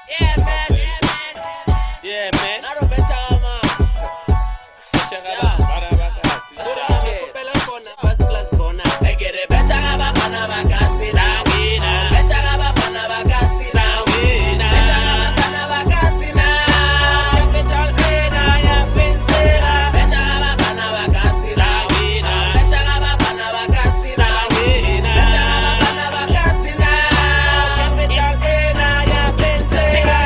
Yeah, man. Yeah, man. Naro bechama. Shagaba, barabaka. Kupela kona, first class kona. Egere bechama bana bakasi lawina. Bechama bana bakasi lawina. Bechama bana bakasi na. Capital Ena ya Pensera. Bechama bana bakasi lawina. Bechama bana bakasi lawina. Bechama bana bakasi na. Capital Ena ya Pensera.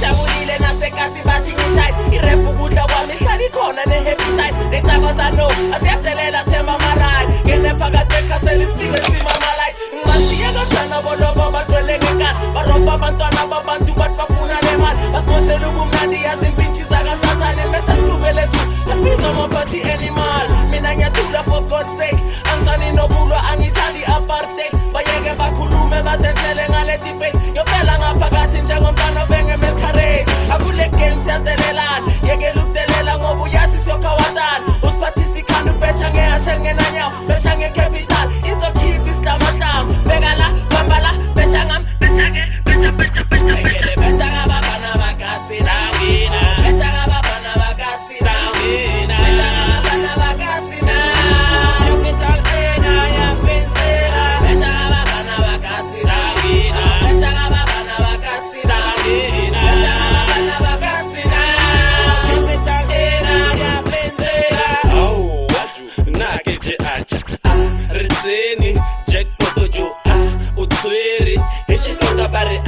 Shamulile na sekasi bati inside. Irepugudla wami sali kona ne heavy side. Nexagoza no, asiyatelela sema malai. Gene pagateka selistike sima malai. Ngasiyaga chana bolobo batwelengeka. Baroba bantwana babantu batfafuna lemal. Basmoshe lugu mnandi yazimbinchi zaga satani. Mesa subele su, afizo mabati animal. Mina nyatula for God's sake. Ansani no bulo anitali apartheid. Bayege bakulume bazentele ngale debate. Yopela ngapagati njengo mtano benge meskarate. Akule games yatelelan. Yege luktelela ngobu yasi siyokawatan. Uspatisi kandu bechange ashenge na nyao. Bechange capital. Iso keep islamatam. Begala, bambala, bechangam, bechange, becha. Egele bechaga babana bakasi lawina. Bechaga babana bakasi lawina. Bechaga babana bakasi na. Capital Ena ya Pensera. Bechaga babana bakasi lawina. Bechaga babana bakasi lawina. Bechaga babana bakasi na. Capital Ena ya Pensera. Oh, waju, nakeje acha. Ritseni, Jack Potojo, Utsweri, Heshitoka bare,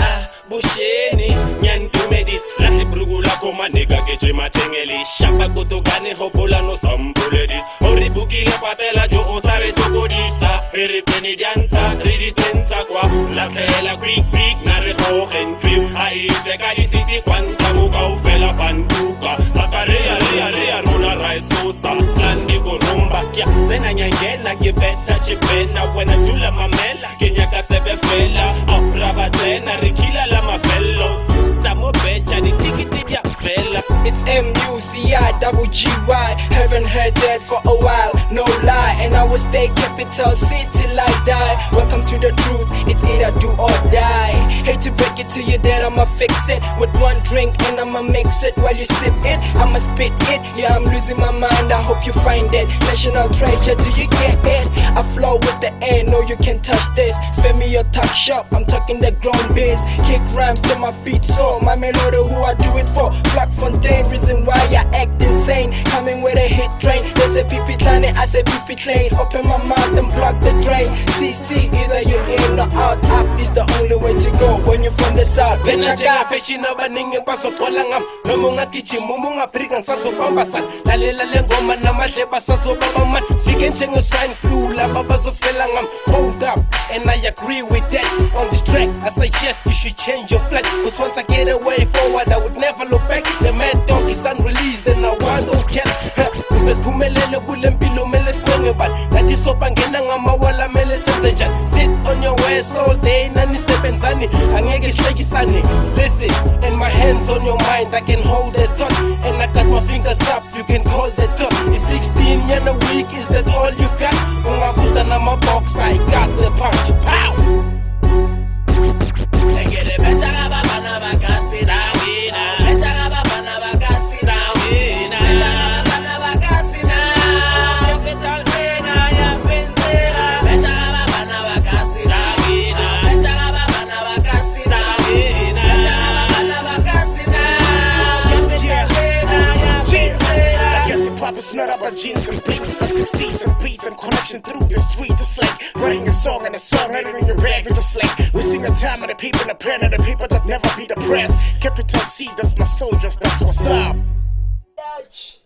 Busheni, Nyantumedis, Lasi Brugula Koma, nigga, Geje Matengeli, Shapa Kotogane, Hopola no Sambuledis, Oribugila Patela, Jo Osare Sokodisa, Eripeni Jansa, Riditensa, Qua, La Fela Creek, Nare Hohen, Trim, Sekadi City, Quantamuka, Ufela Pantuka, Sakarea, Rea, Runa Raisosa, Sandi Gorumba, Zena Nyangela, Gibeta Chipena, when I do la mamela, Kenya Katebe Fela, Abrabatena, Rikila Lama Fellow, Samo Becha, the Tiki Fella. It's MUCI-GY. Haven't heard that for a while, no lie. And I will stay capital city till I die. Welcome to the truth, it's either do or die. Hate to break it to you that I'ma fix it with one drink and I'ma mix it while you sip it. I'ma spit it, yeah, I'm losing my mind, I hope you find it. National treasure, do you get it? I flow with the air, no you can't touch this. Spend me your talk shop, I'm talking the grown biz. Kick rhymes to my feet, so my melody who I do it for. Black Fontaine, reason why I act insane. Coming with a hit train, they say PP Tane, I say PP Train. Open my mouth and block the drain. CC, either you in or out. Up is the only way to go when you're from the south. Benjaga pechina baningi baso polangam nomunga kichi mumunga prigan saso pambasan lalela lengoma namadleba saso babaman fikencheng sign flu la babazo spelangam. Hold up, and I agree with that. On this track I suggest you should change your flag, cause once I get away forward I would never look back. The mad dog is unreleased and I want those cats. Uses pumelele bulempilo mele skongeban nati sopa ngena ngamawala mele senzenjan. Sit on your ass all day nani sebenzani angeke sihlekisane. Listen, and my hands on your mind, I can hold that thought, and I got my fingers up, you can call that top. It's 16 and a week, is that all you got? Ungabusa na my box, I got the punch. Pow! Egele bechaga babana bakasi lawina. Bechaga babana bakasi lawina. Bechaga babana bakasi na. Capital Ena ya Pensera. Bechaga babana bakasi lawina. Bechaga babana bakasi lawina. Bechaga babana bakasi na. Capital Ena ya Pensera. I guess hip hop is not about jeans and beats, but 60s and beats and connection through the street. It's like writing a song and a song hiding in your bag with a slate. Wasting the time on the people and the pen and the people that never be depressed. Capital C, that's my soldiers, that's what's up. Dutch.